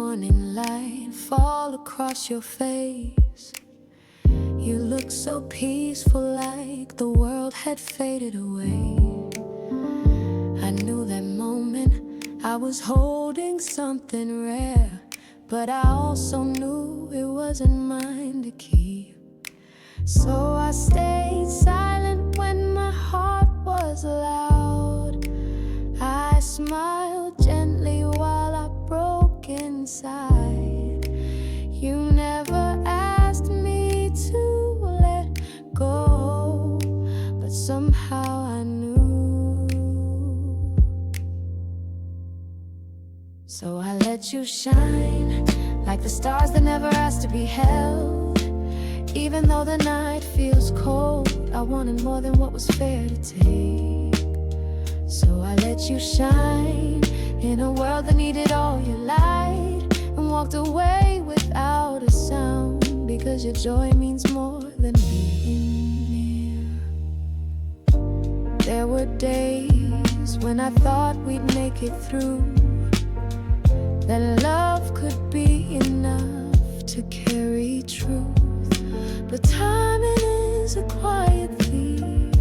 morning light fall across your face. You look so peaceful, like the world had faded away. I knew that moment I was holding something rare, but I also knew it wasn't mine to keep. So I stayed silent when my heart was loud. I smiled gently while I broke inside. You never asked me to let go, but somehow I knew. So I let you shine like the stars that never asked to be held. Even though the night feels cold, I wanted more than what was fair to take. So I let you shine in a world that needed all your light, and walked away without a sound, because your joy means more than being near. There were days when I thought we'd make it through, that love could be enough to carry truth. But timing is a quiet thief,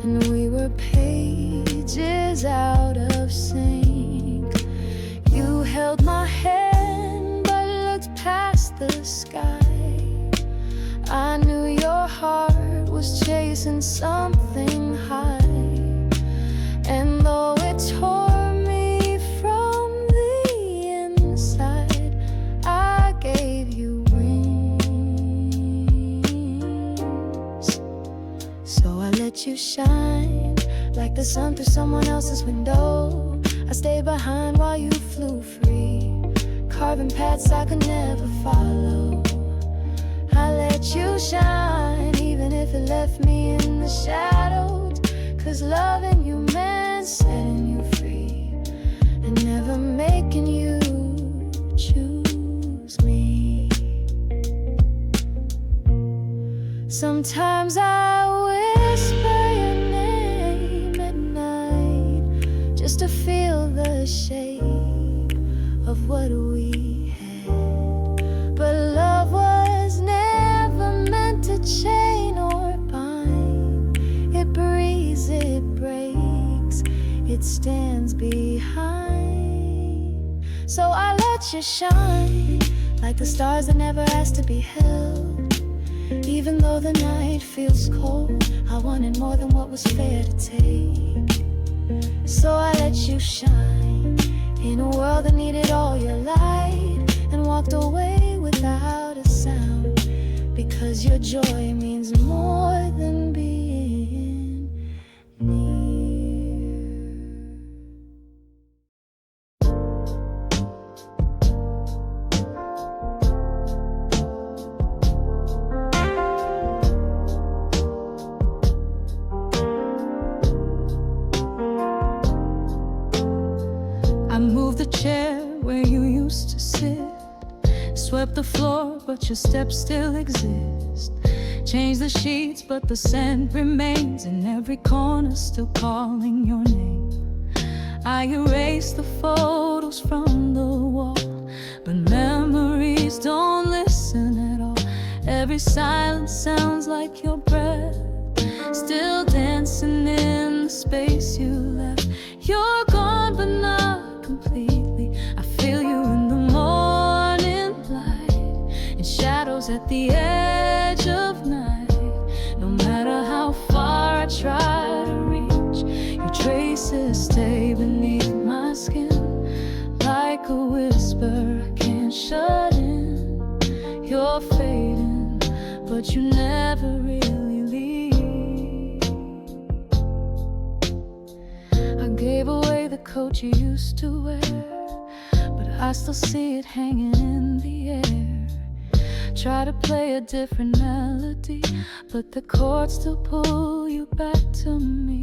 and we were pages out of sync. You held my hand but looked past the sky. I knew your heart was chasing something high, and though it tore me from the inside, I gave you wings. So I let you shine like the sun through someone else's window. I stayed behind while you flew free, carving paths I could never follow. I let you shine even if it left me in the shadows, 'cause loving you meant setting you free, and never making you choose me. Sometimes I whisper your name at night, just to feel the shape of what we had. But love was never meant to chain or bind. It breathes, it breaks, it stands behind. So I let you shine like the stars that never asked to be held. Even though the night feels cold, I wanted more than what was fair to take. So I let you shine in a world that needed all your light, and walked away without a sound, because your joy means more than being near. I moved the chair where you used to sit, swept the floor but your steps still exist. Changed the sheets but the scent remains in every corner, still calling your name. I erased the photos from the wall, but memories don't listen at all. Every silence sounds like your breath, still dancing in the space you left. You're gone but not completely. I feel you in the morning light, in shadows at the edge of night. No matter how far I try to reach, your traces stay beneath my skin, like a whisper I can't shut in. You're fading, but you never really leave. I gave away the coat you used to wear, but I still see it hanging in the air. Try to play a different melody, but the chords still pull you back to me.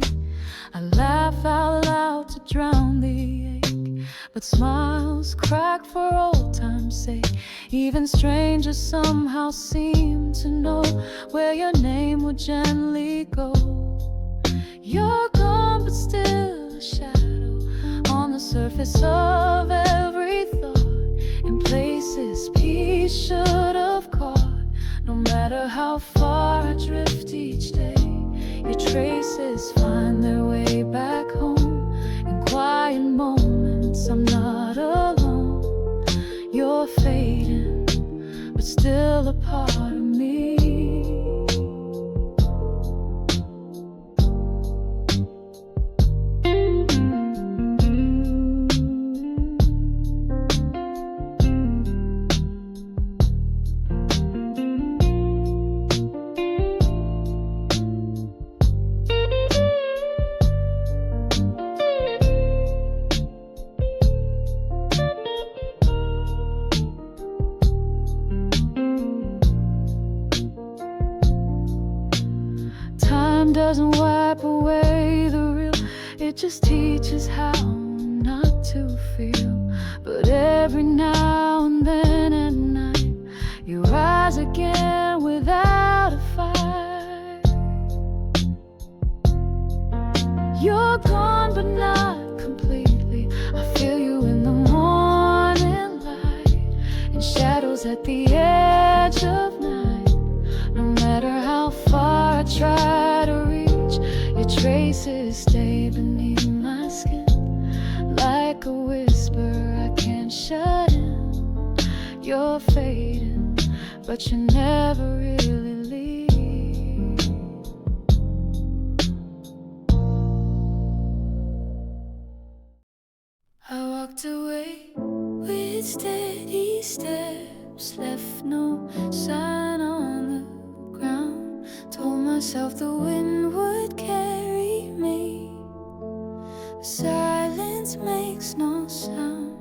I laugh out loud to drown the ache, but smiles crack for old time's sake. Even strangers somehow seem to know where your name would gently go. You're gone but still a shadow on the the surface of every thought, in places peace should have caught. No matter how far I drift each day, your traces find their way back home. In quiet moments, I'm not alone. You're fading, but still a part of me. Doesn't wipe away the real, it just teaches how not to feel. But every now and then at night, you rise again without a fight. You're gone but not completely. I feel you in the morning light, in shadows at the edge of night. No matter how far I try to reach, your traces stay beneath my skin. Like a whisper I can't shut in. You're fading, but you never really leave. I walked away with steady steps, left no sign on the ground. Told myself the wind would carry me. Silence makes no sound,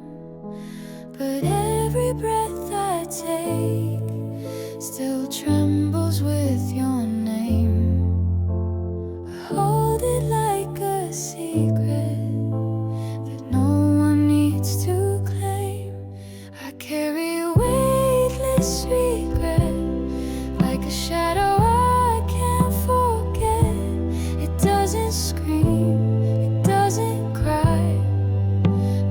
but every breath I take still trembles with your name. I hold it like a secret that no one needs to claim. I carry a weightless regret, like a shadow I can't forget. It doesn't scream, it doesn't cry,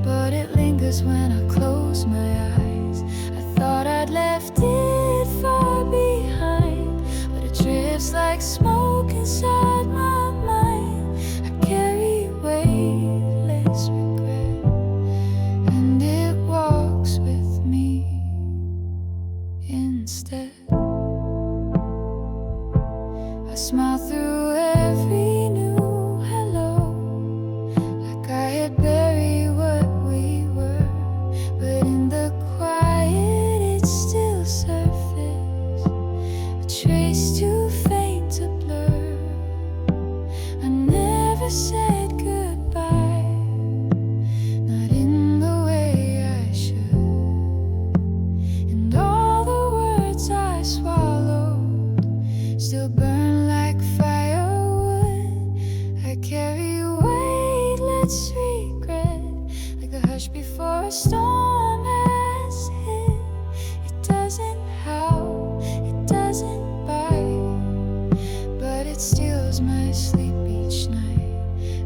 but it lingers when I close my eyes. I thought I'd left it far behind, but it drifts like smoke inside my mind. I carry weightless regret, and it walks with me instead. I smile through every new hello, like I had buried what we were. But in the quiet it still surfaced, a trace too faint to blur. I never said goodbye, not in the way I should. And all the words I swallowed still burn like firewood. I carry weightless regret, like a hush before a storm has hit. It doesn't howl, it doesn't bite, but it steals my sleep each night.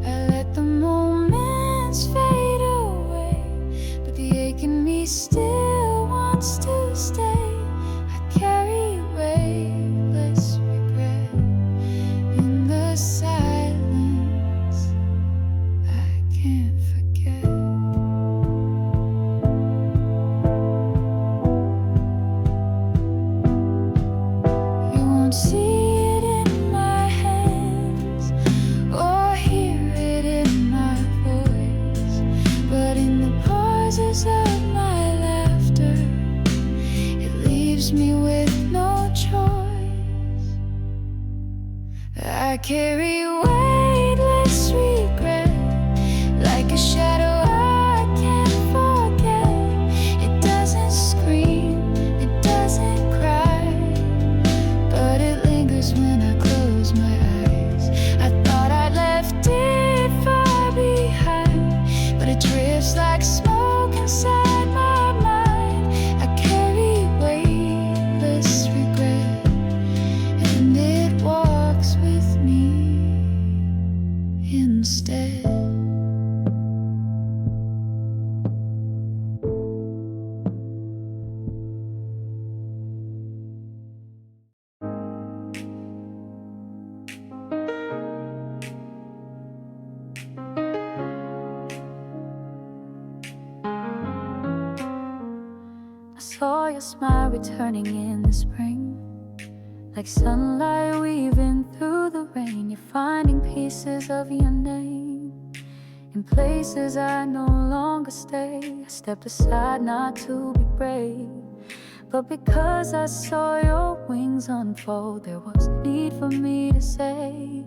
I let the moments fade away, but the ache in me still wants to stay. I carry weightless regret in the silence. I can't forget. You won't see it in my hands or hear it in my voice, but in the pauses of my laughter, it leaves me with no choice. I carry weightless regret, like a shadow I can't forget. It doesn't scream, it doesn't cry, but it lingers when I close my eyes. I thought I'd left it far behind, but it drifts like smoke inside my mind. I carry weightless regret, and it walks with me saw your smile returning in the spring, like sunlight weaving through the rain. You're finding pieces of your name in places I no longer stay. I stepped aside not to be brave, but because I saw your wings unfold, there was need for me to say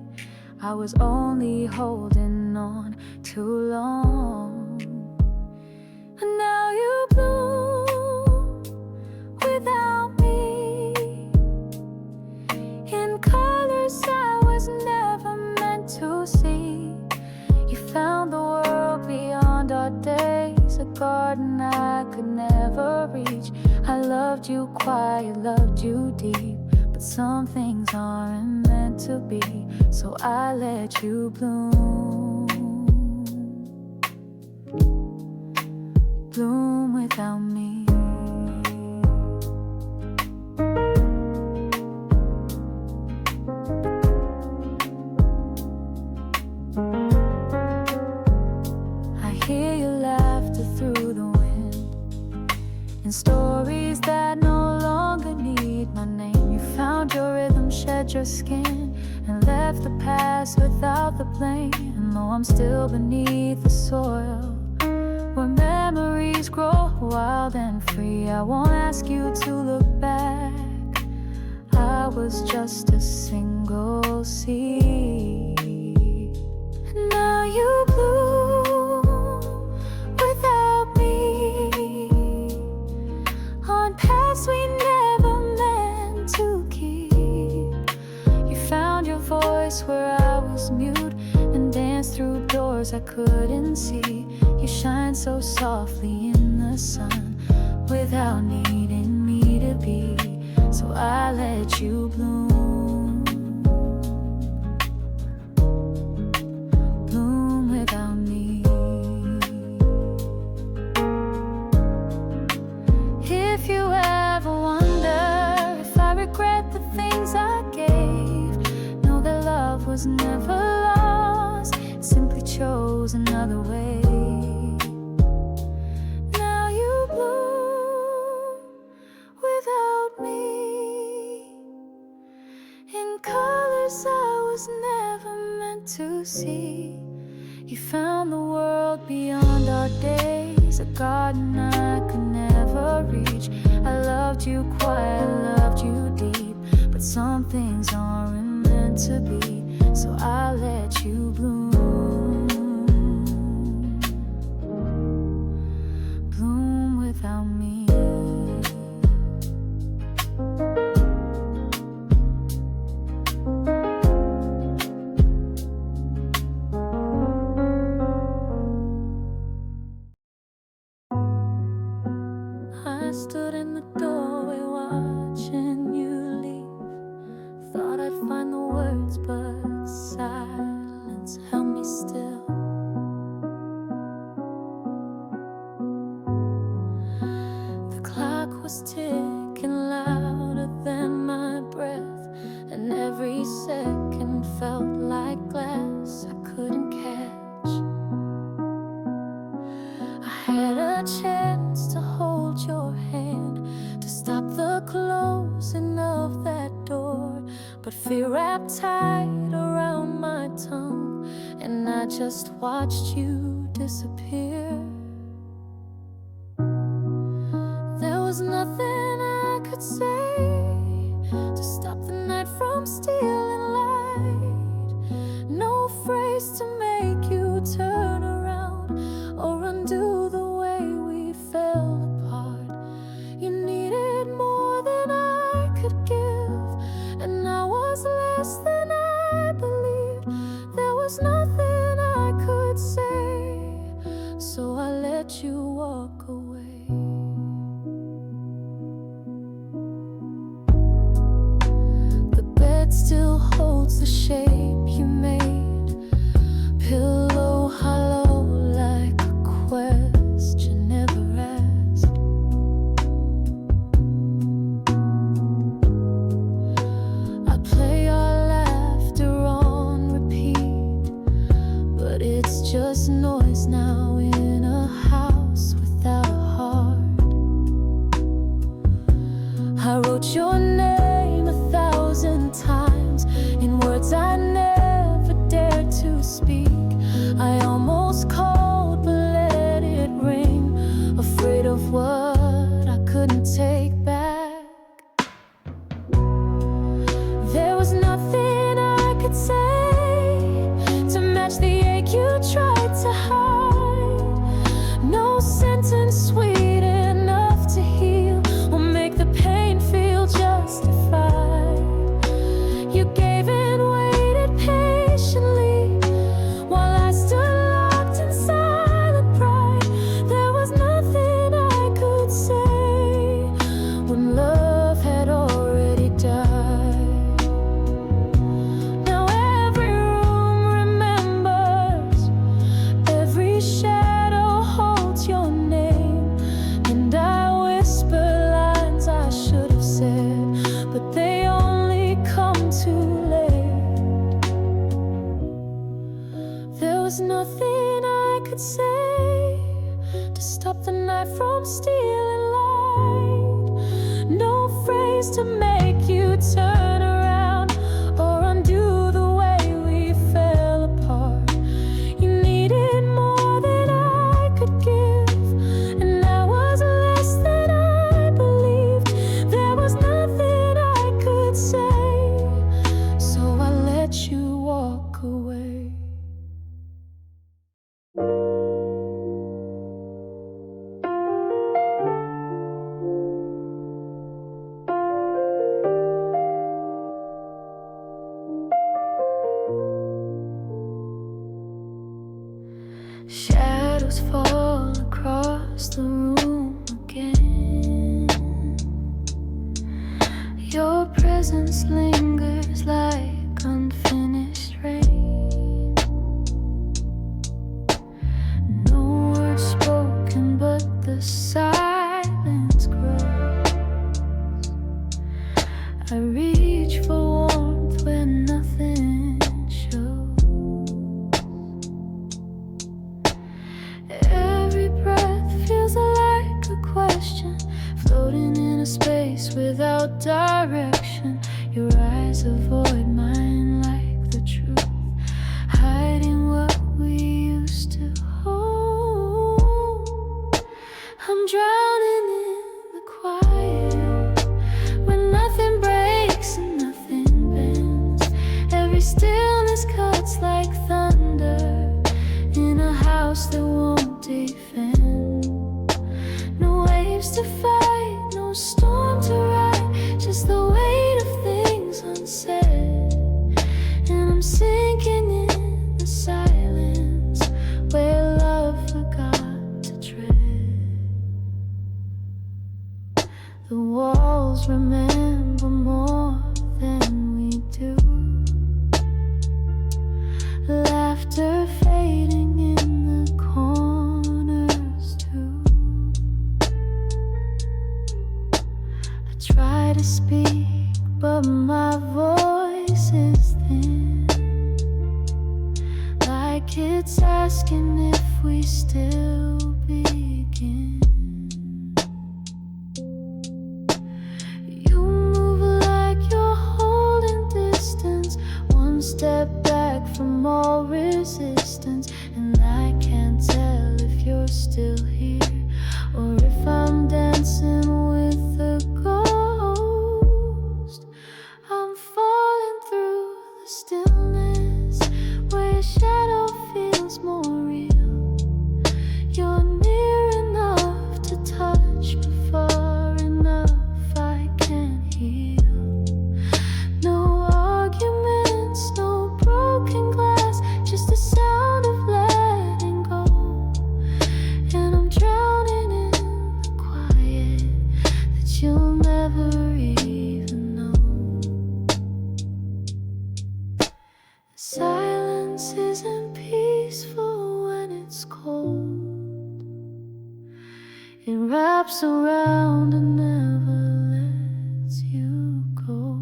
I was only holding on too long. And now you bloom without me in colors I was never meant to see. You found the world beyond our days, a garden I could never reach. I loved you quiet, loved you deep, but some things aren't meant to be, so I let you bloom. Bloom without me. I hear your laughter through the wind, and stories that no longer need my name. You found your rhythm, shed your skin, and left the past without the blame. And though I'm still beneath the soil, where memories grow wild and free, I won't ask you to look back. I was just a single seed. And now you bloom without me on paths we never meant to keep. You found your voice where I was mute, and danced through doors I couldn't see. You shine so softly in the sun without needing me to be, so I let you bloom. Bloom without me. If you ever wonder if I regret the things I gave, know that love was never lost, it simply chose another way. I was never meant to see. You found the world beyond our days, a garden I could never reach. I loved you quiet, loved you deep, but some things aren't meant to be, so I let you bloom. Bloom without me. I stood in the doorway watching you leave. Thought I'd find the words, but silence held me still. The clock was ticking louder than my breath, and every second felt like glass I couldn't catch. I had a chance to hold your hand, to stop the closing of that door, but fear wrapped tight around my tongue, and I just watched you disappear. There was nothing I could say to stop the night from stealing light, no phrase to make you turn around or undo the way we fell apart. You needed more than I could give, and I was less than I believed. There was nothing I could say, so I let you walk away. The bed still wrote your name 1,000 times in words I never dared to speak. I almost called but let it ring, afraid of what I couldn't take back. There was nothing I could say to match the ache you tried to hide. No sentence sweet enough to heal or make the pain feel justified. You gave and waited patiently while I stood locked in silent pride. There was nothing I could say when love had already died. Now every room remembers, every shadow holds your name, and I whisper lines I should have said, but they only come too late. There was nothing I could say to stop the night from stealing light. No phrase to make you turn around or undo the way we fell apart. You needed more than I could give, and I was less than I believed. There was nothing I could say, so I let you walk away. Shadows fall across the room again. Your presence lingers like unfinished rain. No words spoken, but the silence grows. I reach for warmth where nothing shows. Every breath feels like a question, floating in a space without direction. Your eyes avoid mine like the truth, hiding what we used to hold. I'm drowning in the quiet, when nothing breaks and nothing bends. Every stillness cuts like thunder in a house that won't defend. No waves to fight, no storm to ride, just the weight of things unsaid. And I'm sinking in the silence where love forgot to tread. The walls remember more than we do. Laughter fading in the corners too. I try to speak, but my voice is thin, like it's asking if we still begin. You move like you're holding distance, one step back from all resistance, and I can't tell if you're still here or if I'm dancing with a ghost. I'm falling through the stillness where your shadow feels more real. You're near enough to touch, but far enough I can't heal. No arguments, no broken glass, just the sound of letting go. And I'm drowning in the quiet that you'll never even know. Silence isn't peaceful when it's cold. It wraps around and never lets you go.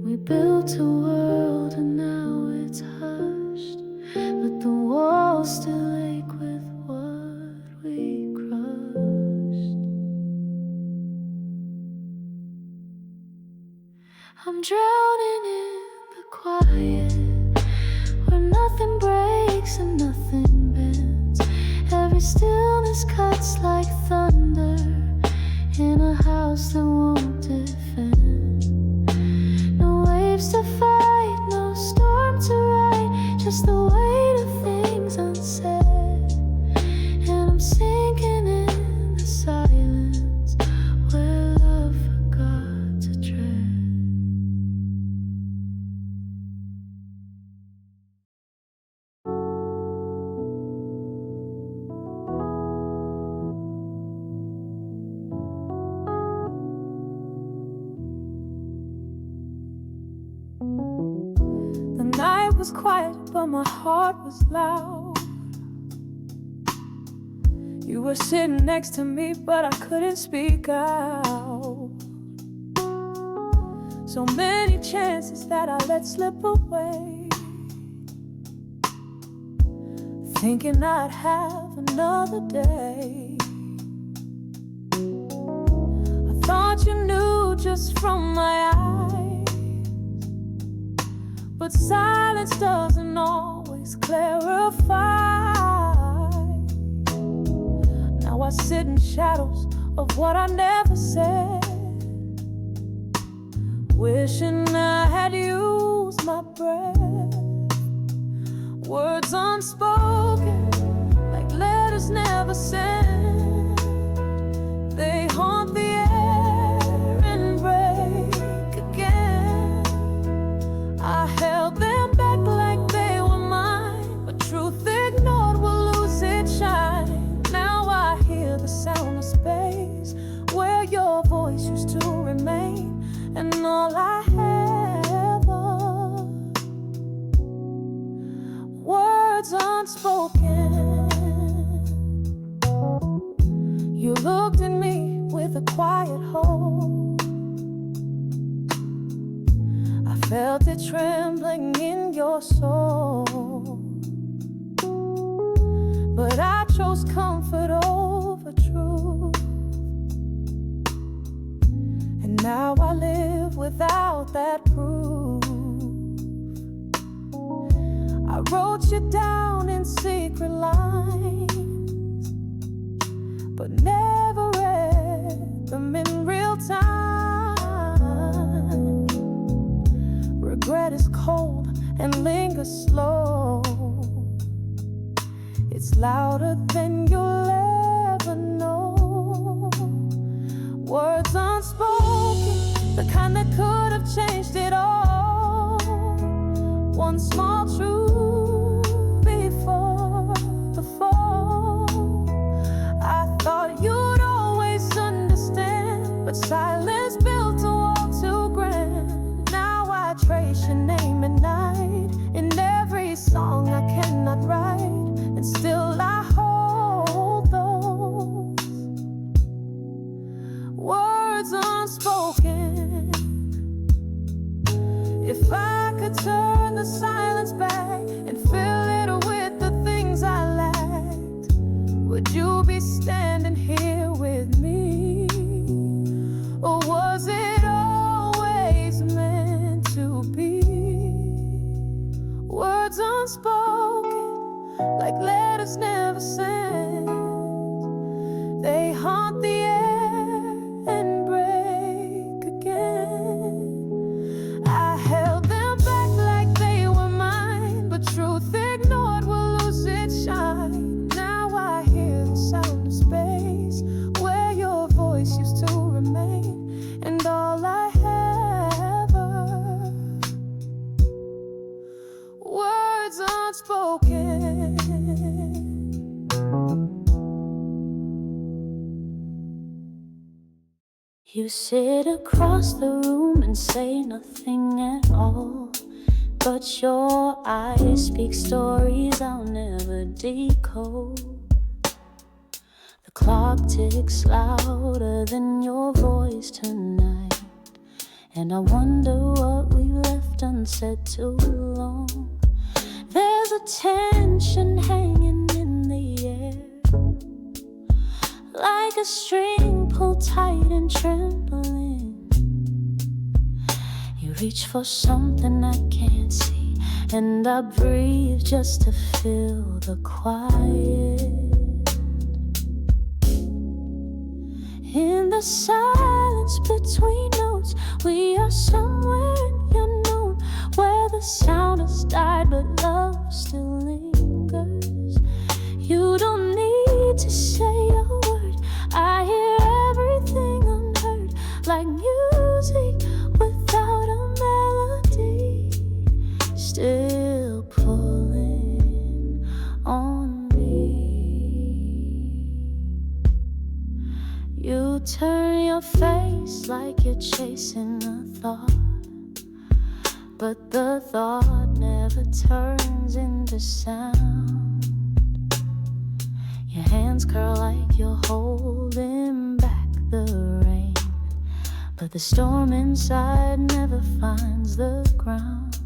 We built a world and now it's hushed, but the walls still ache with what we crushed. I'm drowning in the quiet, where nothing breaks and nothing bends. Every stillness cuts like thunder in a house that won't defend. No waves to fight, no storm to ride, just the weight of things unsaid. And I'm sinking in the silence where love forgot to tread. The night was quiet, but my heart was loud. You were sitting next to me, but I couldn't speak out. So many chances that I let slip away, thinking I'd have another day. I thought you knew just from my eyes, but silence doesn't always clarify. Now I sit in shadows of what I never said, wishing I had used my breath. Words unspoken, like letters never sent. They haunt the air and break again. I held them back like they were mine, but truth ignored will lose its shine. Now I hear the sound of space where your voice used to remain, and all I have are words unspoken. You looked at me with a quiet hope. I felt it trembling in your soul, but I chose comfort over truth. And now I live without that proof. I wrote you down in secret lines, but never read them in real time. Regret is cold and lingers slow. It's louder than you'll ever know. Words unspoken, the kind that could have changed it all. One small truth before the fall. I thought you'd always understand, but silence built a wall too grand. Now I trace your name at night in every song I cannot write, and still I hold those words unspoken. If I could turn the silence back and fill it with the things I lacked, would you be standing here with me? Or was it always meant to be? Words unspoken, like letters never sent. They haunt the air and break again. I held them back like they were mine, but truth ignored will lose its shine. Now I hear the sound of space where your voice used to remain, and all I have are words unspoken. You sit across the room and say nothing at all, but your eyes speak stories I'll never decode. The clock ticks louder than your voice tonight, and I wonder what we left unsaid too long. There's a tension hanging in the air, like a string pulled tight and trembling. You reach for something I can't see, and I breathe just to feel the quiet. In the silence between notes, we are somewhere in the unknown, where the sound has died but love still lingers. You don't need to say a word, I hear everything unheard, like music without a melody, still pulling on me. You turn your face like you're chasing a thought, but the thought never turns into sound. Your hands curl like you're holding back the rain, but the storm inside never finds the ground.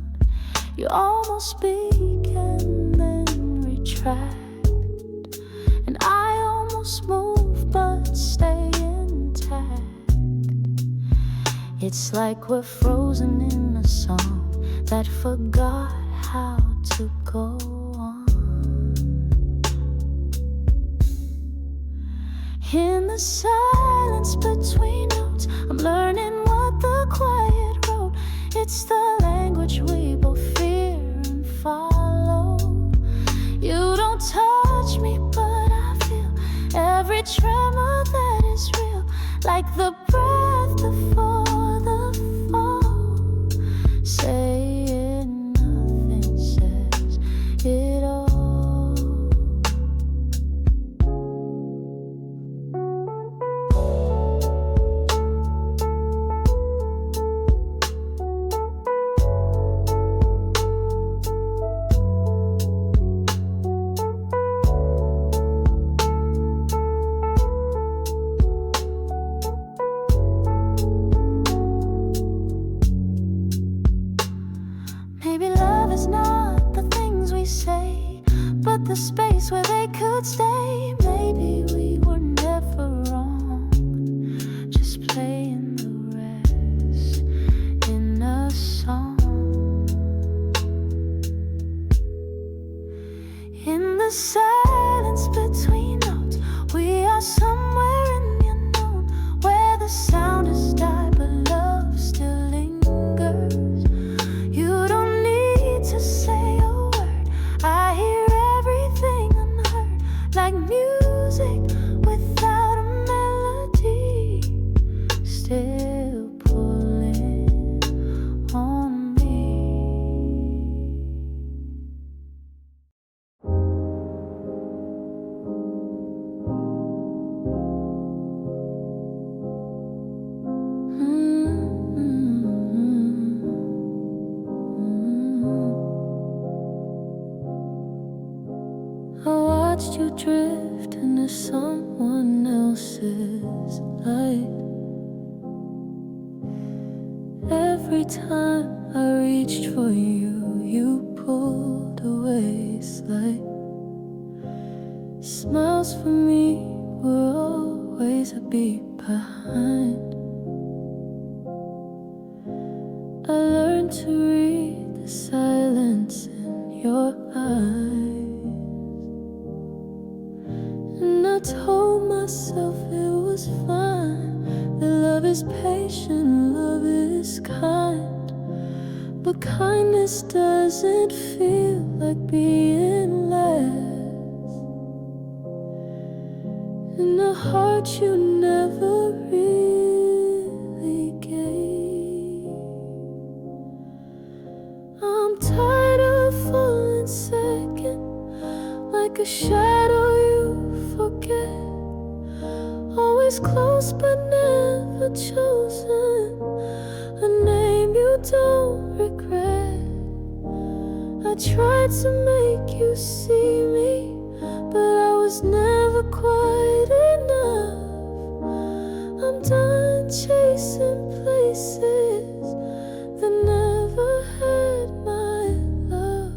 You almost speak and then retract, and I almost move but stay intact. It's like we're frozen in a song that forgot how to go on. In the silence between notes, I'm learning what the quiet wrote. It's the language we both fear and follow. You don't touch me, but I feel every tremor that is real, like the breath before the fall, saying nothing says it all. Maybe love is not the things we say, but the space where they could stay. Maybe we were never wrong, just playing the rest in a song. In the silence between notes, we are somewhere in the unknown, where the sound has died but love still lingers. You don't need to say a word, I hear everything unheard, like music without a melody, still pulling on me. I watched you drift into someone else's light. Every time I reached for you, you pulled away slight. Smiles for me were always a beat behind. I learned to read the silence in your eyes, and I told myself it was fine, that love is patient, love is kind, but kindness doesn't feel like being last, and a heart you never really gave. I'm tired of falling second, like a shadow you forget, always close but never chosen, a name you don't regret. I tried to make you see me, but I was never quite enough. I'm done chasing places that never had my love.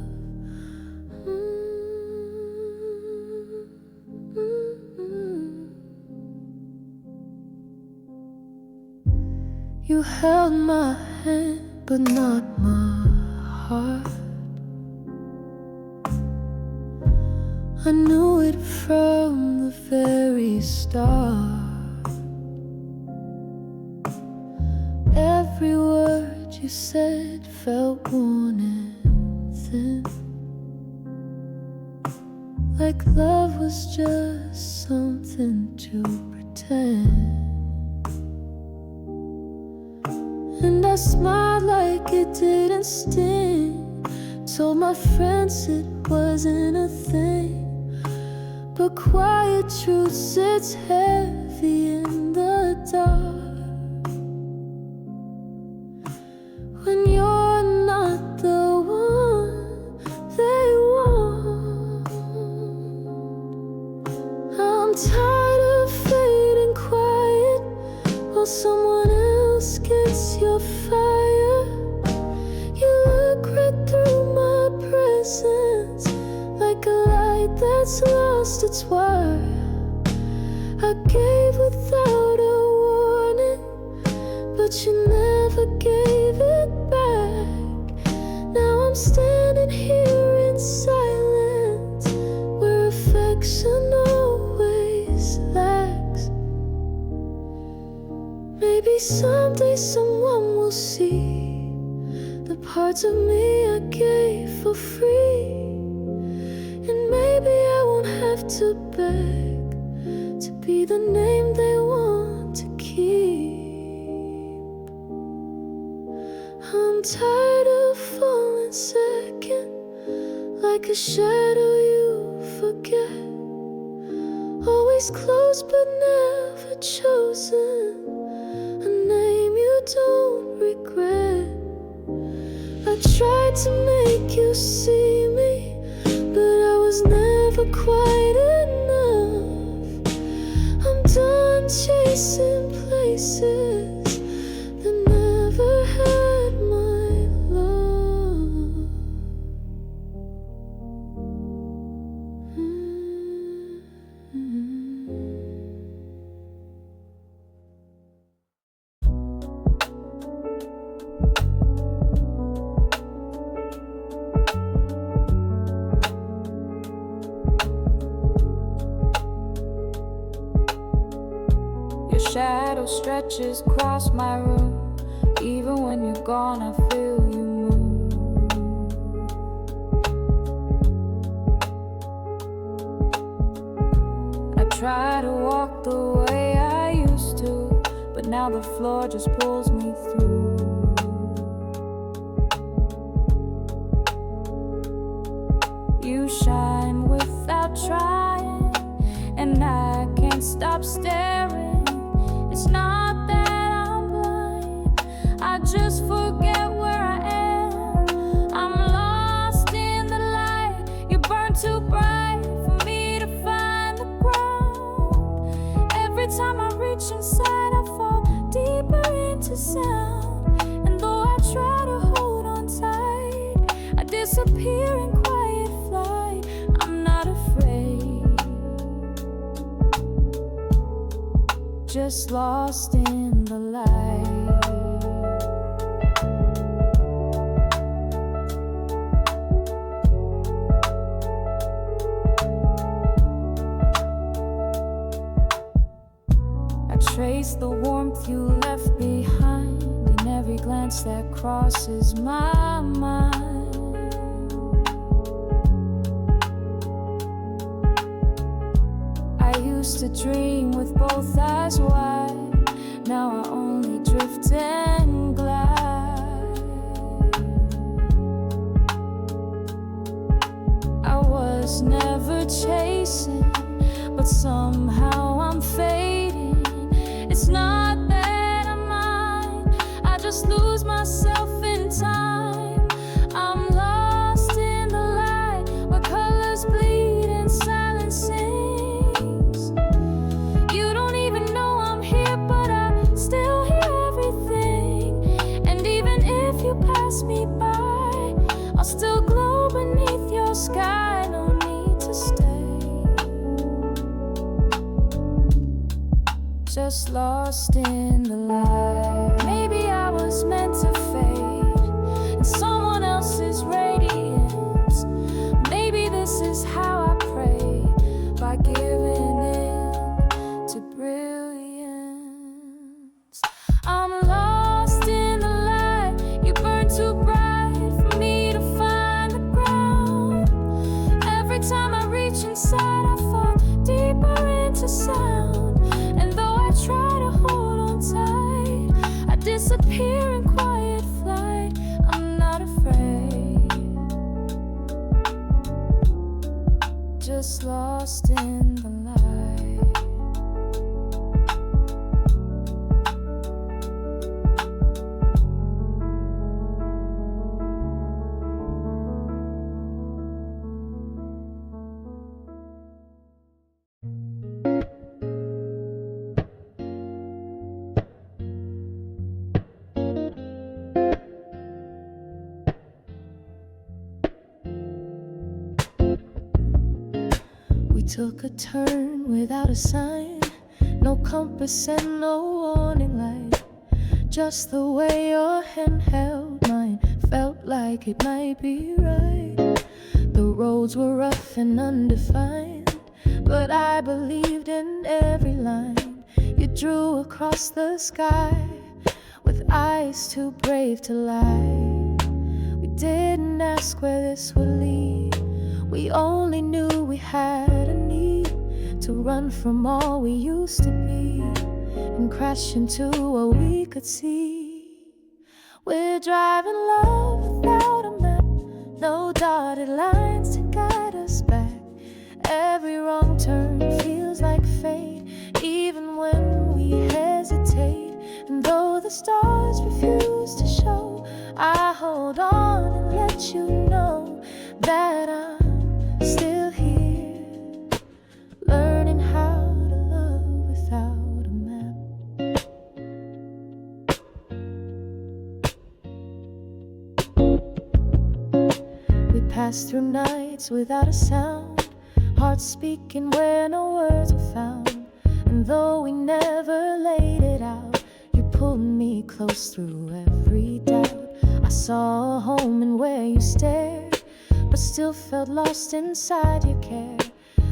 You held my hand, but not my heart. I knew it from the very start. Every word you said felt worn and thin, like love was just something to pretend. And I smiled like it didn't sting, told my friends it wasn't a thing, but quiet truth sits heavy in the dark. When you're not the one they want, I'm tired of fading quiet while someone else gets your fire. You look right through my presence, like a light that's lost its wire. I gave without a warning, but you never gave it back. Now I'm standing here in silence, where affection always lacks. Maybe someday someone will see the parts of me I gave for free, and maybe I won't have to beg to be the name they want to keep. I'm tired of falling second, like a shadow you forget. Always close but never chosen, a name you don't regret. I tried to make you see me, but I was never quite enough. I'm done chasing places that never had my love. Your shadow stretches across my room. Even when you're gone, I feel you move. I try to walk the way I used to, but now the floor just pulls me through. You shine without trying, and I can't stop staring. It's not that I'm blind, I just forget where I am. I'm lost in the light, you burn too bright for me to find the ground. Every time I reach inside, I fall deeper into sound. And though I try to hold on tight, I disappear in quiet flight. I'm not afraid, just lost in the light. I trace the warmth you left behind in every glance that crosses my mind. I used to dream with both eyes wide, now I only drift and glide. I was never chasing, but somehow I'm fading. It's not that I'm mine, I just lose myself in time. I'm lost in the light, where colors bleed and silence sings. You don't even know I'm here, but I still hear everything. And even if you pass me by, I'll still glow beneath your sky. No need to stay, just lost in the light. Maybe I was meant to fade, took a turn without a sign, no compass and no warning light. Just the way your hand held mine felt like it might be right. The roads were rough and undefined, but I believed in every line you drew across the sky, with eyes too brave to lie. We didn't ask where this would lead, we only knew we had a need to run from all we used to be and crash into what we could see. We're driving love without a map, no dotted lines to guide us back. Every wrong turn feels like fate, even when we hesitate. And though the stars refuse to show, I hold on and let you know that I'm still here, learning how to love without a map. We passed through nights without a sound, hearts speaking where no words were found. And though we never laid it out, you pulled me close through every doubt. I saw a home in where you stared, but still felt lost inside your care.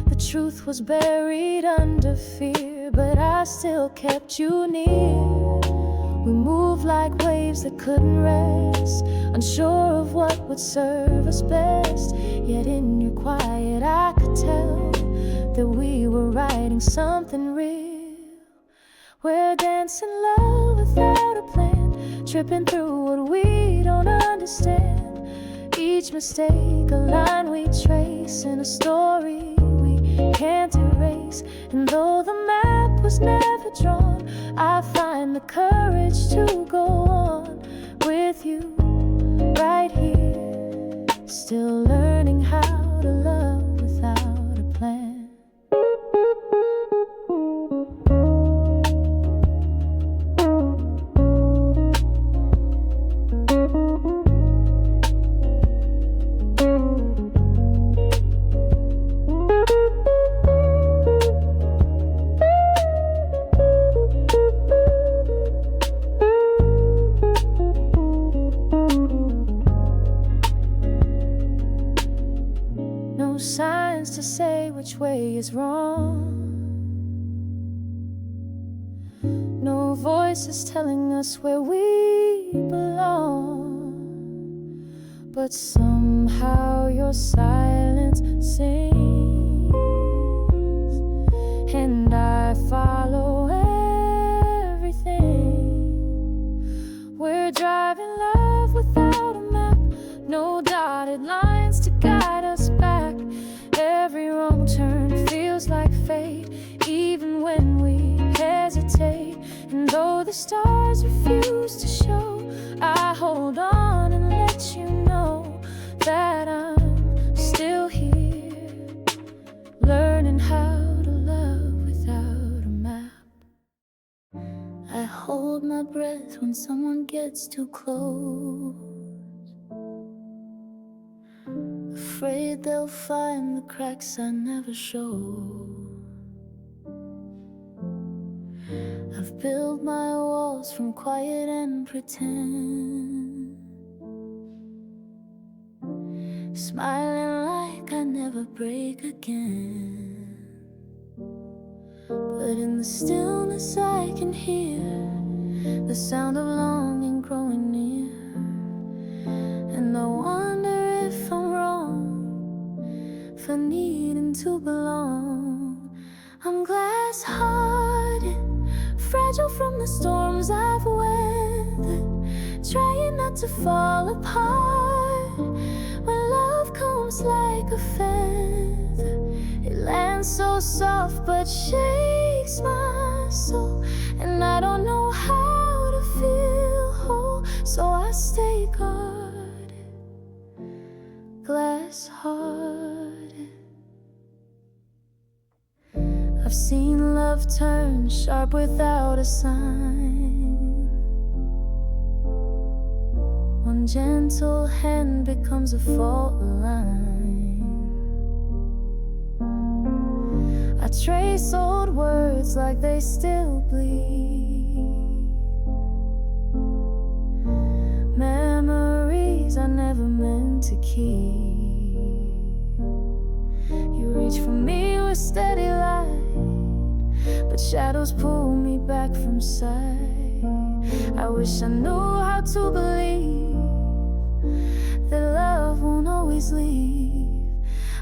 The truth was buried under fear, but I still kept you near. We moved like waves that couldn't rest, unsure of what would serve us best. Yet in your quiet I could tell that we were writing something real. We're dancing love without a plan, tripping through what we don't understand. Each mistake, a line we trace, and a story we can't erase. And though the map was never drawn, I find the courage to go on with you right here, still learning how to love without a plan. No signs to say which way is wrong, no voices telling us where we belong. But somehow your silence sings, and I follow everything. We're driving love without a map, no dotted lines to guide us back. Every wrong turn feels like fate, even when we hesitate. And though the stars refuse to show, I hold on and let you know that I'm still here, learning how to love without a map. I hold my breath when someone gets too close, afraid they'll find the cracks I never show. I've built my walls from quiet and pretend, smiling like I never break again. But in the stillness I can hear the sound of longing growing near, and I wonder if I'm wrong for needing to belong. I'm glass-hearted, fragile from the storms I've weathered, trying not to fall apart. When love comes like a feather, it lands so soft but shakes my soul. And I don't know how to feel whole, so I stay guarded, glass-hearted. I've seen love turn sharp without a sign. One gentle hand becomes a fault line. I trace old words like they still bleed. Memories I never meant to keep. You reach for me with steady light, but shadows pull me back from sight. I wish I knew how to believe that love won't always leave.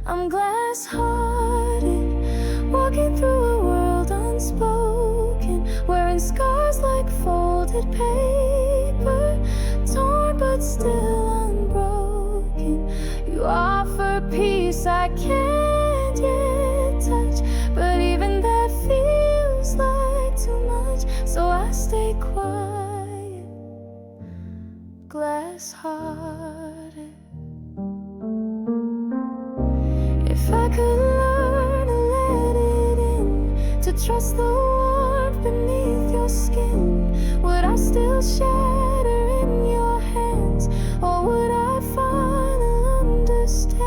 I'm glass-hearted, walking through a world unspoken, wearing scars like folded paper, torn but still unbroken. You offer peace I can't yet touch, but even that feels like too much, so I stay quiet, glass-hearted. If I could learn to let it in, to trust the warmth beneath your skin, would I still shatter in your hands, or would I finally understand?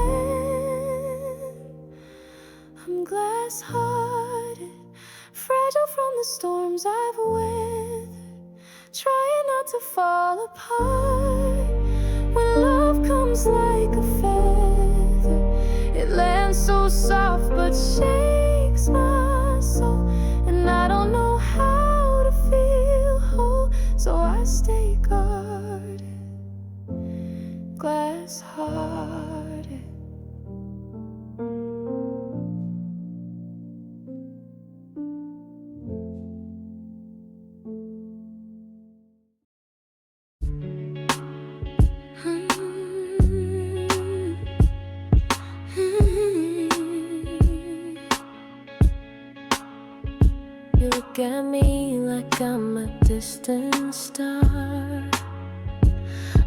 I'm glass-hearted, fragile from the storms I've weathered, trying not to fall apart. When love comes like a feather, it lands so soft but shakes my soul, and I don't know how to feel whole, so I stay guarded, glass-hearted. You look at me like I'm a distant star,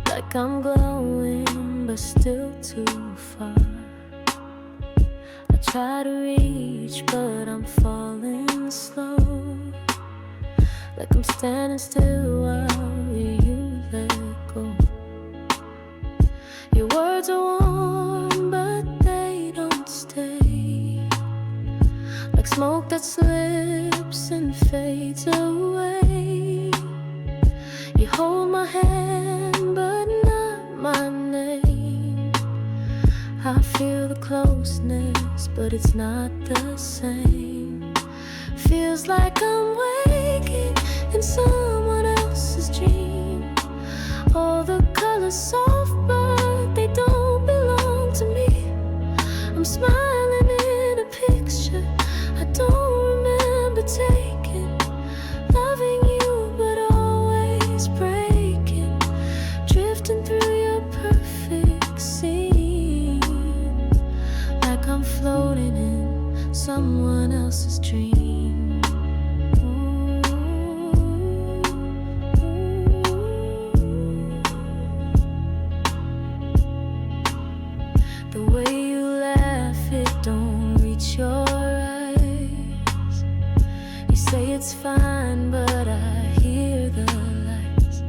like I'm glowing but still too far. I try to reach but I'm falling slow, like I'm standing still while you let go. Your words are warm but they don't stay, like smoke that slips and fades away. You hold my hand but not my name. I feel the closeness but it's not the same. Feels like I'm waking in someone else's dream. All the colors soft but they don't belong to me. I'm smiling in a picture I don't remember taking, loving you but always breaking, drifting through your perfect scene, like I'm floating in someone else's dream. The way you laugh, it don't reach your eyes. You say it's fine, but I hear the lights.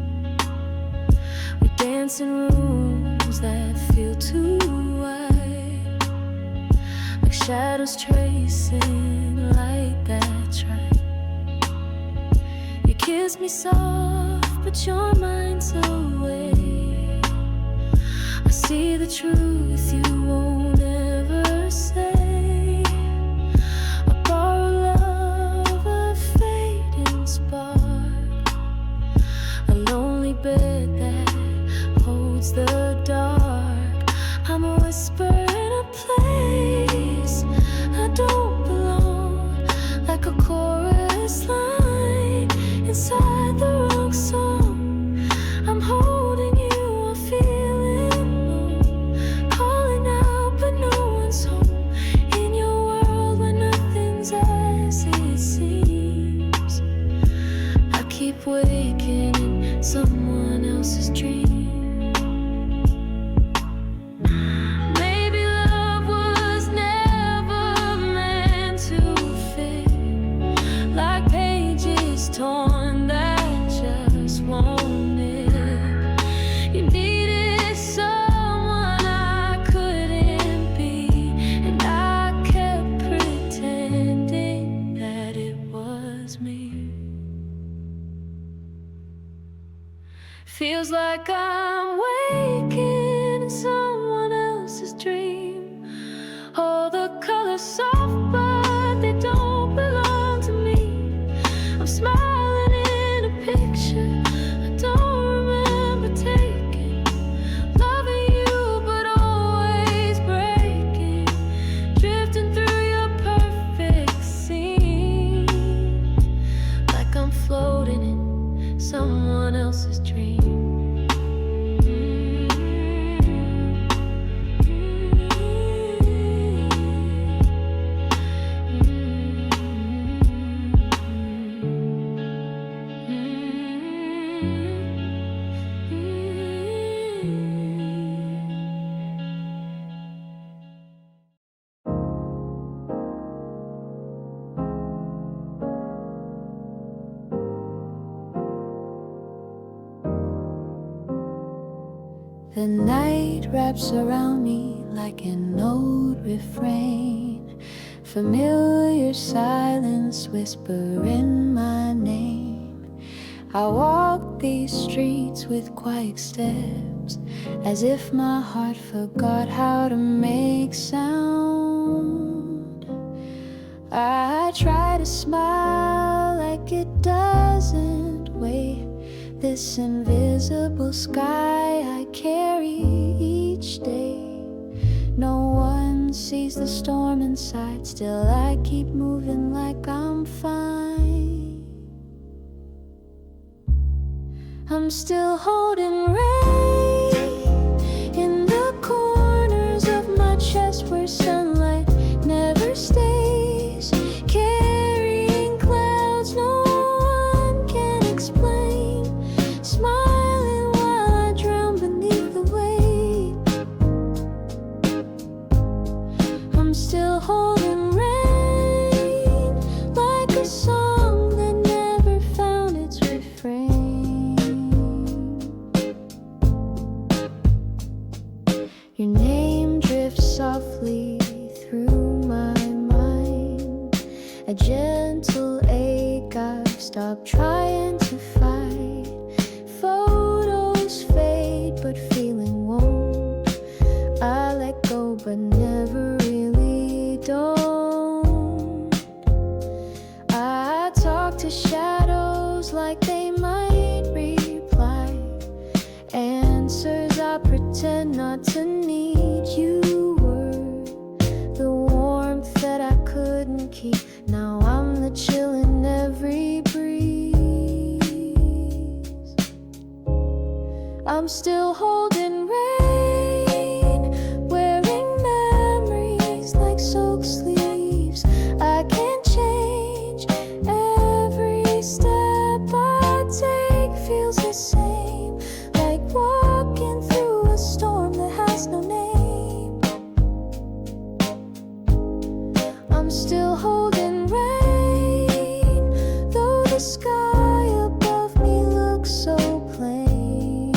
We dance in rooms that feel too wide, like shadows tracing light that's right. You kiss me soft, but your mind's away. I see the truth you won't ever say. I borrow love, a fading spark, a lonely bed that holds the dark. I'm a whisper in a place I don't belong, like a chorus line inside the wrong song. I'm holding you, I feel it more, calling out but no one's home. In your world where nothing's as it seems, I keep waking in someone else's dream. Maybe love was never meant to fit, like pages torn that just won't end. You needed someone I couldn't be, and I kept pretending. Feels like I'm waking in someone else's dream. All the colors soft, but they don't belong to me. I'm smiling in a picture I don't remember taking. Loving you, but always breaking. Drifting through your perfect scene. Like I'm floating in someone else's dream. The night wraps around me like an old refrain. Familiar silence whispering my name. I walk these streets with quiet steps, as if my heart forgot how to make sound. I try to smile like it doesn't weigh this invisible sky I carry each day. No one sees the storm inside, still I keep moving like I'm fine. I'm still holding rain in the corners of my chest where sunlight never stays. Carrying clouds no one can explain. Smiling while I drown beneath the weight. I'm still holding rain like a song that never found its refrain. Your name drifts softly through my mind. A gentle ache I've stopped trying to fight. Photos fade but feeling won't. I let go but never really don't. I talk to shadows like they might reply. Answers I pretend not to need. You were the warmth that I couldn't keep. Now I'm the chill in every breeze. I'm still holding rain, wearing memories like soaked sleeves. I can't change. Every step I take feels the same, like walking through a storm that has no name. I'm still holding rain, though the sky above me looks so plain.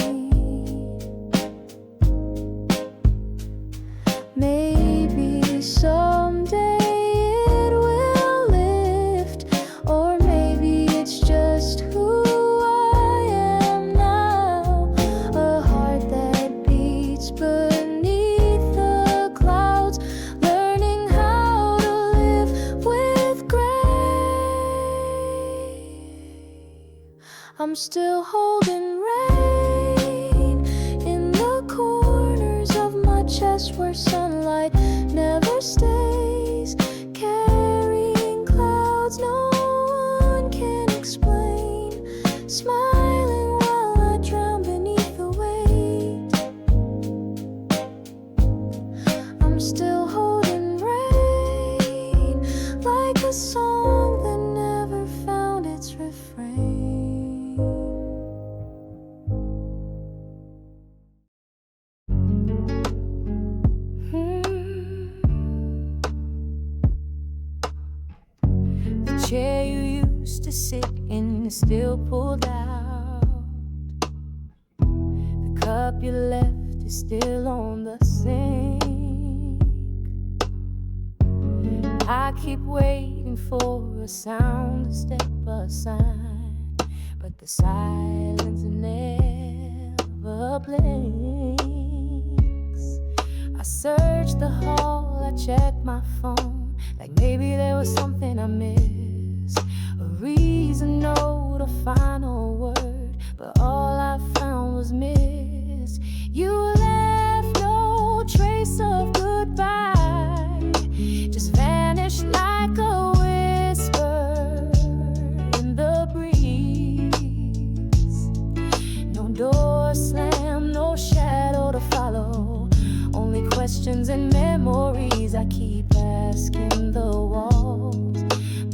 Maybe someday it will lift, or maybe it's just who I am now. A heart that beats beneath the clouds, learning how to live with gray. I'm still holding rain in the corners of my chest where sunlight never stays. Carrying clouds no one can explain. Smiling while I drown beneath the weight. I'm still holding rain like a song that never found its refrain. The chair you used to sit in is still pulled out. The cup you left is still on the sink. I keep waiting for a sound to step aside, but the silence never up links. I searched the hall, I checked my phone, like maybe there was something I missed, a reason, note, a final word, but all I found was missed. You left no trace of goodbye, just vanished like a whisper in the breeze. No door slam, no shadow to follow, only questions and memories. I keep asking the walls,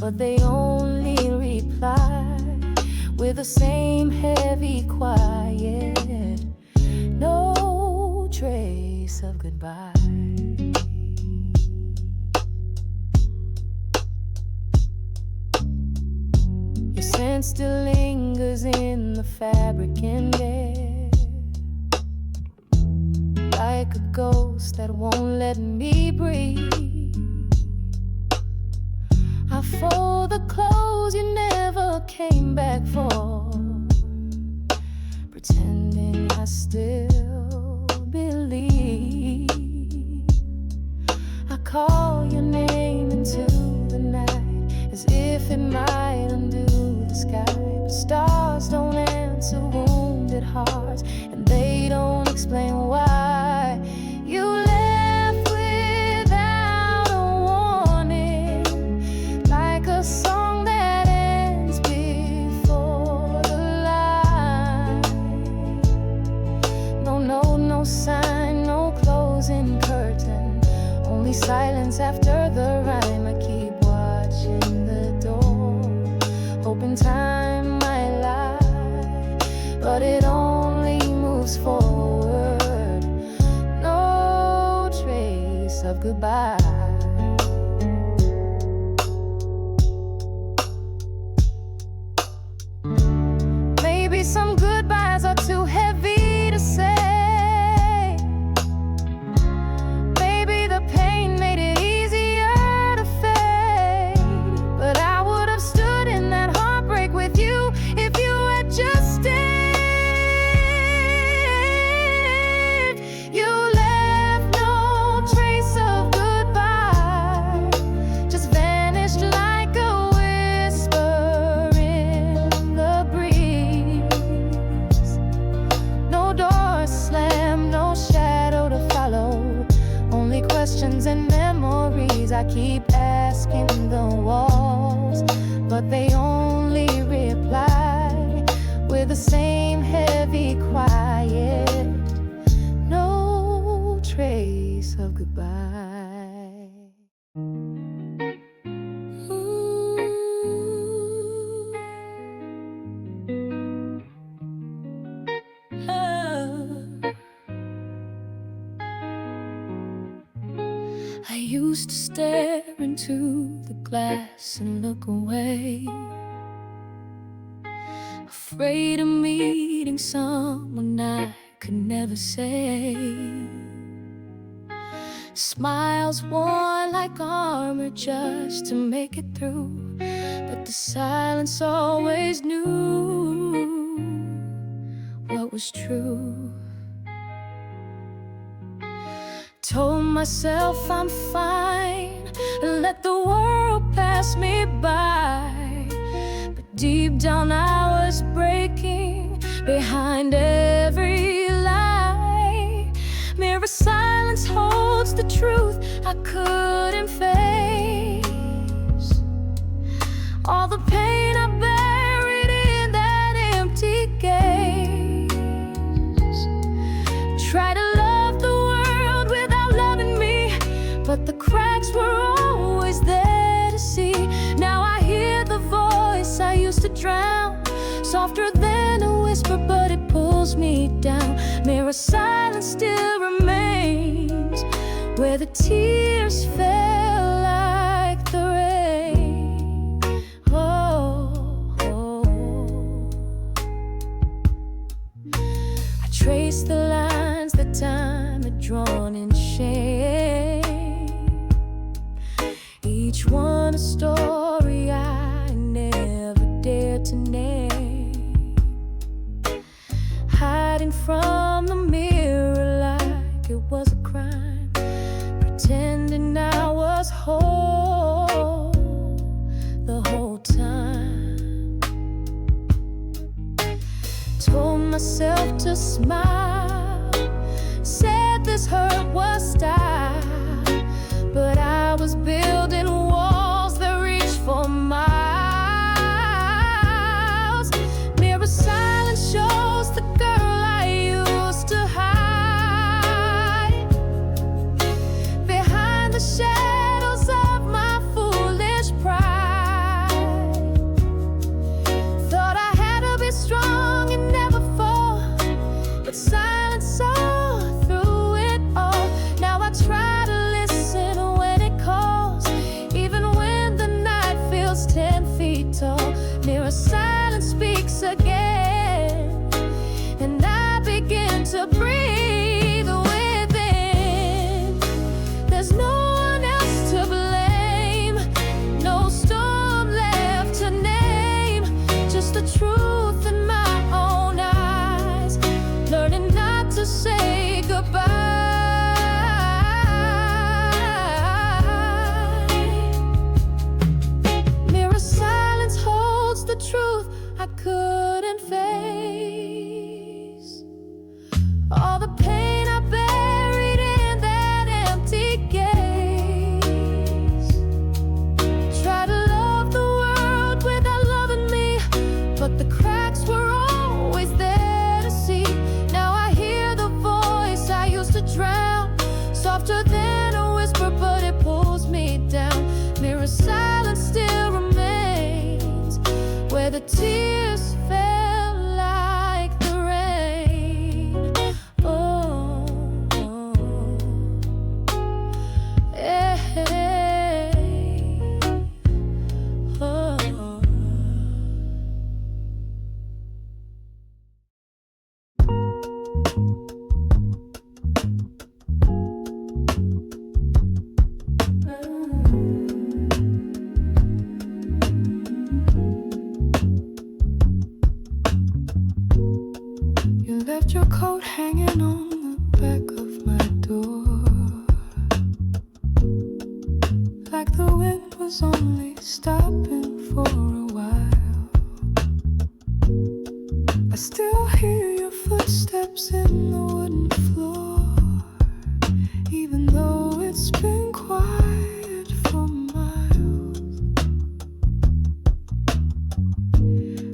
but they only reply with the same heavy quiet, no trace of goodbye. Your scent still lingers in the fabric in bed, like a ghost that won't let me breathe. I fold the clothes you never came back for, pretending I still believe. I call your name into the night, as if it might undo the sky, but stars don't answer wounded hearts, and they don't explain why. You left without a warning, like a song that ends before the line. No note, no sign, no closing curtain, only silence after the rhyme. I keep watching the door, hoping time might lie, but it only moves forward, no trace of goodbye. Maybe some goodbyes are too heavy to say. Maybe the pain made it easier to fade, but I would have stood in that heartbreak with you if you had just stayed. You left no trace of goodbye, just vanished like a whisper in the breeze. No door slam, no shadow to follow, only questions and memories. I keep asking the walls, but they only reply with the same heavy quiet, no trace of goodbye. I used to stare into the glass and look away, afraid of meeting someone I could never say. Smiles worn like armor just to make it through, but the silence always knew what was true. Told myself I'm fine, let the world pass me by, but deep down I was breaking behind every lie. Mirror silence holds the truth I couldn't face, all the pain I buried in that empty gaze. Try to love the world without loving me, but the cracks were always there to see. Now I hear the voice I used to drown, softer than a whisper, but it pulls me down. Mirror silence still remains where the tears fell like the rain. Oh, oh. I trace the lines that time had drawn in shame, each one a story I never dared to name, hiding from the told myself to smile, said this hurt was style, but I was building walls that reached for miles. Mirror silence shows the girl I used to hide behind the shadows of my foolish pride. Thought I had to be strong and never fall, but silence saw through it all. Now I try to listen when it calls, even when the night feels 10 feet tall. Near a silence speaks again, and I begin to breathe within. There's no one else to blame, no storm left to name, just the truth in my own eyes, learning not to say goodbye. Mirror silence holds the truth I couldn't face. All the pain I buried in that empty gaze. Try to love the world without loving me, but the cracks were always there to see. Now I hear the voice I used to drown, softer than a whisper, but it pulls me down. Mirror silence still remains where the tears fell like the rain. Oh, yeah. Oh. You left your coat hanging on the back of my door, like the wind was only stopping for a while. I still hear your footsteps in the wooden floor, even though it's been quiet for miles.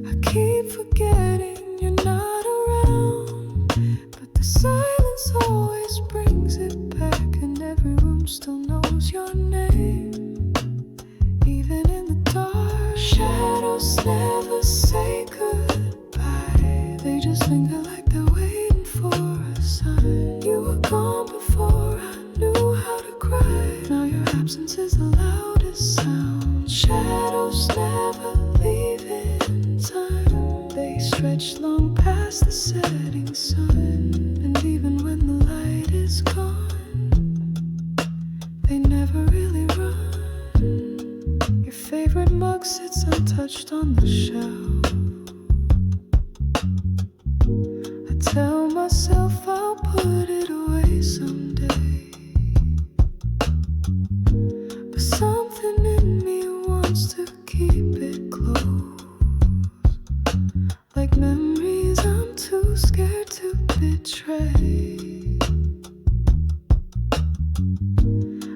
I keep forgetting you're not around, but the silence always brings it back, and every room still knows your name, even in the dark. Shadows never say goodbye, they just linger like they're waiting for a sign. You were gone before I knew how to cry, now your absence is the loudest sound. Shadows never leave in time, they stretch long past the setting sun, and even when the light is gone, they never really run. Your favorite mug sits untouched on the shelf. I tell myself I'll put it away someday, but something in me wants to keep it close, like memories I'm too scared to betray.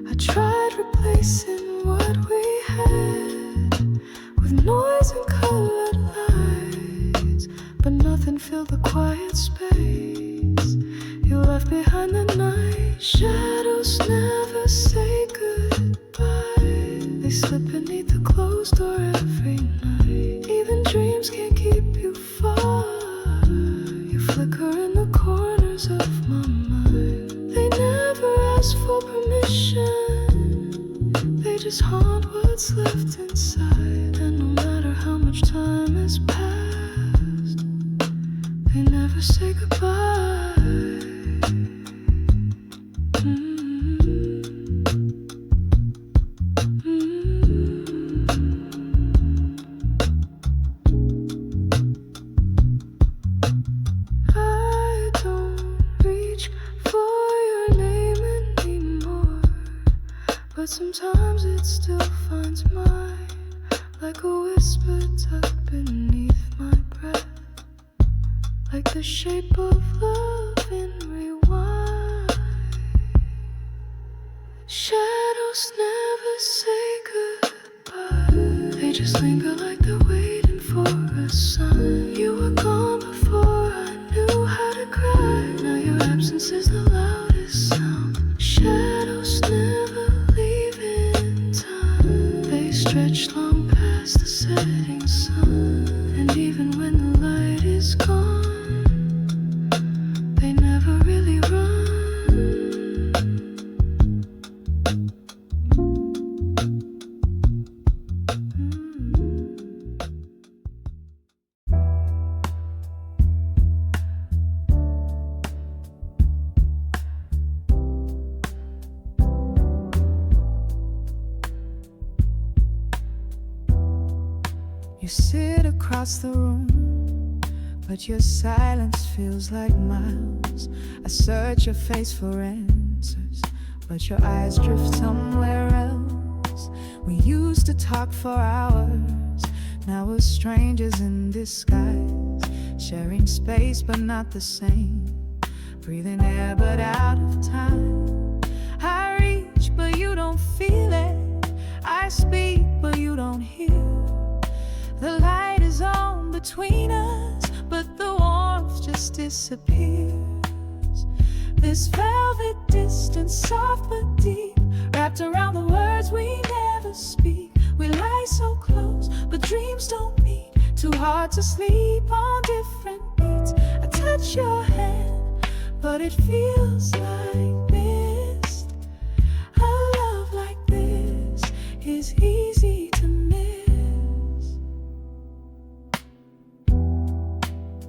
I tried replacing what we had with noise and colored lights, but nothing filled the quiet space you left behind the night. Shadows never say goodbye, they slip beneath the closed door every night. Even dreams can't keep you far, you flicker in the corners of my mind. They never ask for permission, they just haunt what's left inside. And no matter how much time has passed, they never say goodbye. I don't reach for your name anymore, but sometimes it still finds mine, like a whisper tucked beneath my breath, like the shape of love in rewind. Shadows never say goodbye. They just linger like they're waiting for a sign. You were gone before I knew how to cry. Now your absence is the loudest sound. Shadows never leave in time. They stretch long past the setting sun. And even when the light is gone, they never really run. You sit across the room, but your silence feels like miles. I search your face for answers, but your eyes drift somewhere else. We used to talk for hours, now we're strangers in disguise. Sharing space but not the same, breathing air but out of time. I reach but you don't feel it, I speak but you don't hear. The light is on between us, but the warmth just disappears. This velvet distance, soft but deep, wrapped around the words we never speak. We lie so close, but dreams don't meet. Too hard to sleep on different beats. I touch your hand, but it feels like mist. A love like this is easy to miss.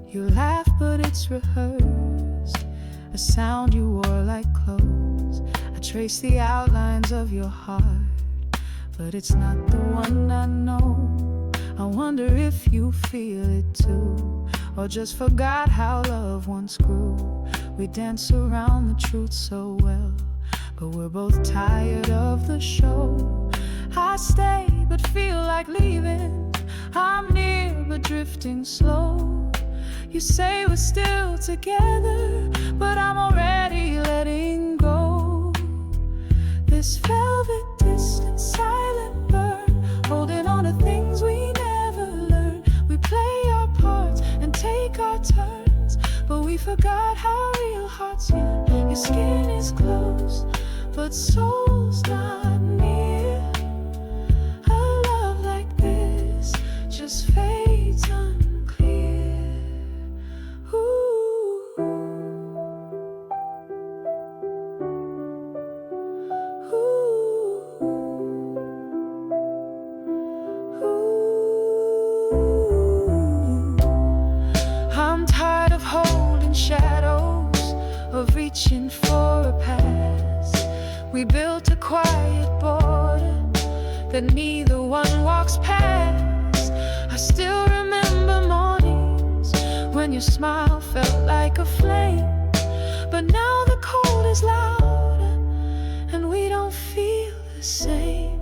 You laugh, but it's rehearsed, a sound you wore like clothes. I trace the outlines of your heart, but it's not the one I know. I wonder if you feel it too, or just forgot how love once grew. We dance around the truth so well, but we're both tired of the show. I stay, but feel like leaving. I'm near, but drifting slow. You say we're still together, but I'm already letting go. This velvet distance, silent burn, holding on to things we never learned. We play our parts and take our turns, but we forgot how real hearts feel. Your skin is close, but soul's not near. A love like this just fades unclear. Of reaching for a past. We built a quiet border that neither one walks past. I still remember mornings when your smile felt like a flame, but now the cold is louder and we don't feel the same.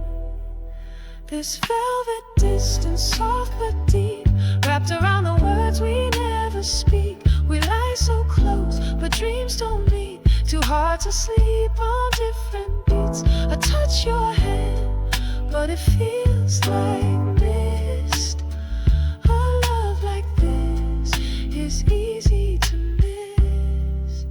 This velvet distance, soft but deep, wrapped around the words we never speak. We lie so close, but dreams don't meet. Too hard to sleep on different beats. I touch your hand, but it feels like mist. A love like this is easy to miss.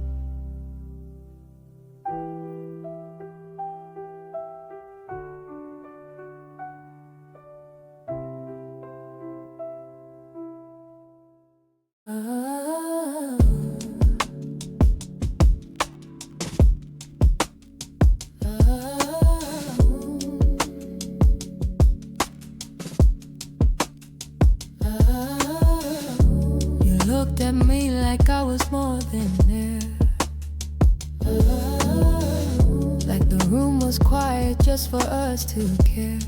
Looked at me like I was more than there, like the room was quiet just for us to care.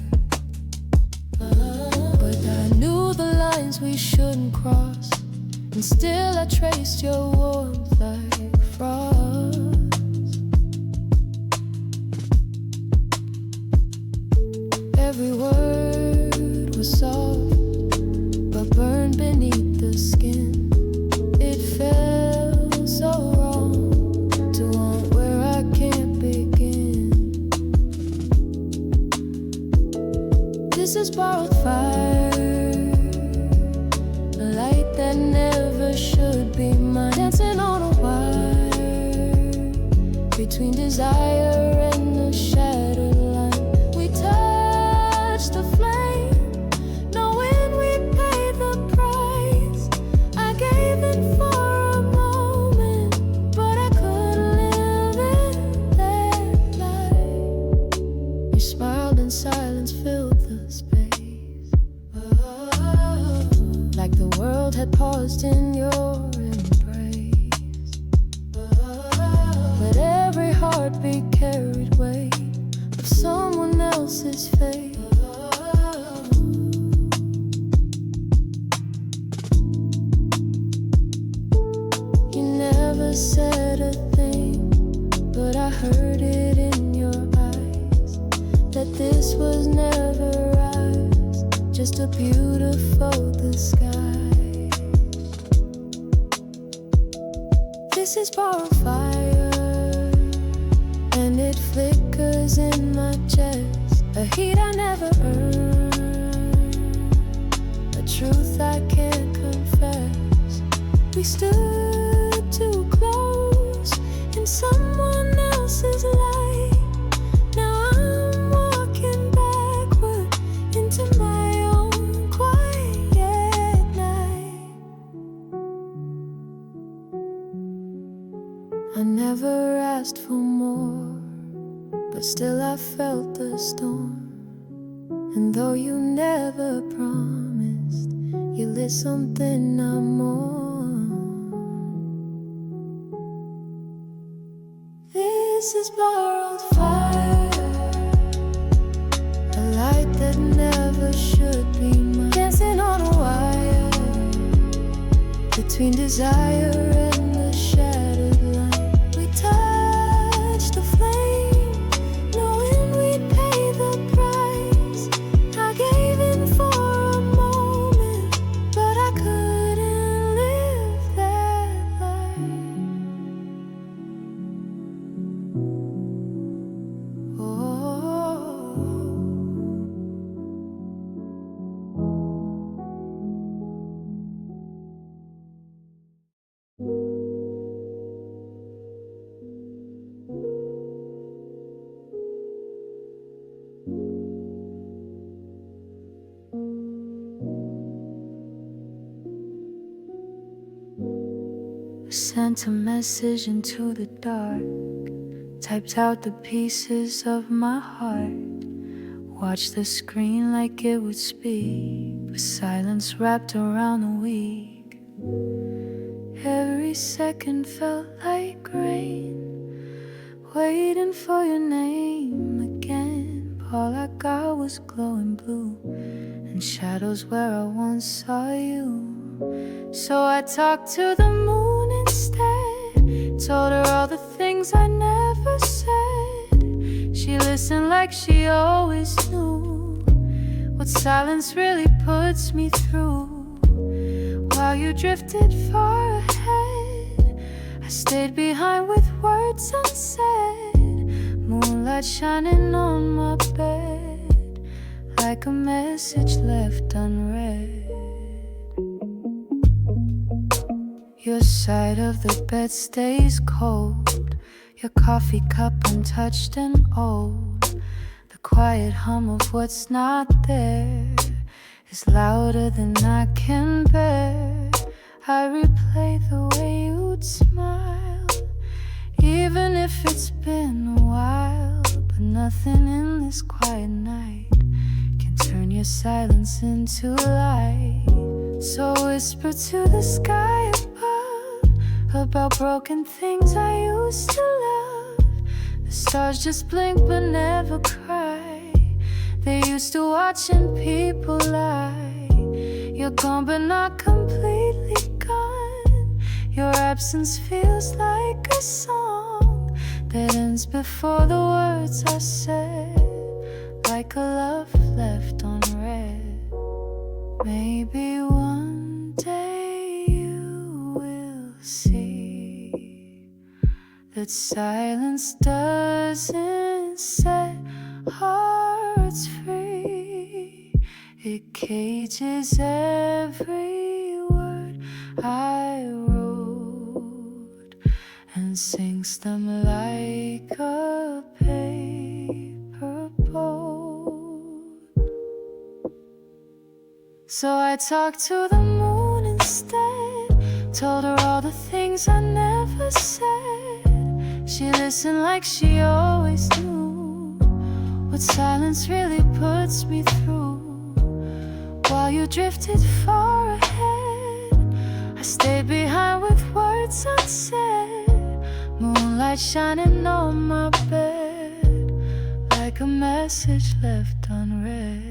But I knew the lines we shouldn't cross, and still I traced your warmth like frost. Every word was soft, but burned beneath the skin. It felt desire and a shattered line. We touched the flame, knowing we'd pay the price. I gave in for a moment, but I couldn't live in that light. You smiled and silence filled the space, like the world had paused in your embrace. But every heartbeat carried weight of someone else's fate. You never said a thing, but I heard it in your eyes, that this was never ours, just a beautiful disguise. This is borrowed fire, and it flickers in my chest, a heat I never earned, a truth I can't confess. We stood too close in someone else's light. Now I'm walking backward into my own quiet night. I never asked for more, but still I felt the storm. And though you never promised, you lit something I mourn. This is borrowed fire, a light that never should be mine, dancing on a wire between desire and the shattered line. We touched the flame, knowing we'd pay the price. I gave in for a moment, but I couldn't live that life. Sent a message into the dark, typed out the pieces of my heart, watched the screen like it would speak, with silence wrapped around the week. Every second felt like rain, waiting for your name again. But all I got was glowing blue and shadows where I once saw you. So I talked to the moon instead, told her all the things I never said. She listened like she always knew what silence really puts me through. While you drifted far ahead, I stayed behind with words unsaid. Moonlight shining on my bed, like a message left unread. Your side of the bed stays cold, your coffee cup untouched and old. The quiet hum of what's not there is louder than I can bear. I replay the way you'd smile, even if it's been a while. But nothing in this quiet night can turn your silence into light. So whisper to the sky above about broken things I used to love. The stars just blink but never cry. They used to watching people lie. You're gone but not completely gone. Your absence feels like a song that ends before the words are said, like a love left unread. Maybe one day you will see that silence doesn't set hearts free. It cages every word I wrote and sings them like a paper boat. So I talked to the moon instead, told her all the things I never said. She listened like she always knew what silence really puts me through. While you drifted far ahead, I stayed behind with words unsaid. Moonlight shining on my bed, like a message left unread.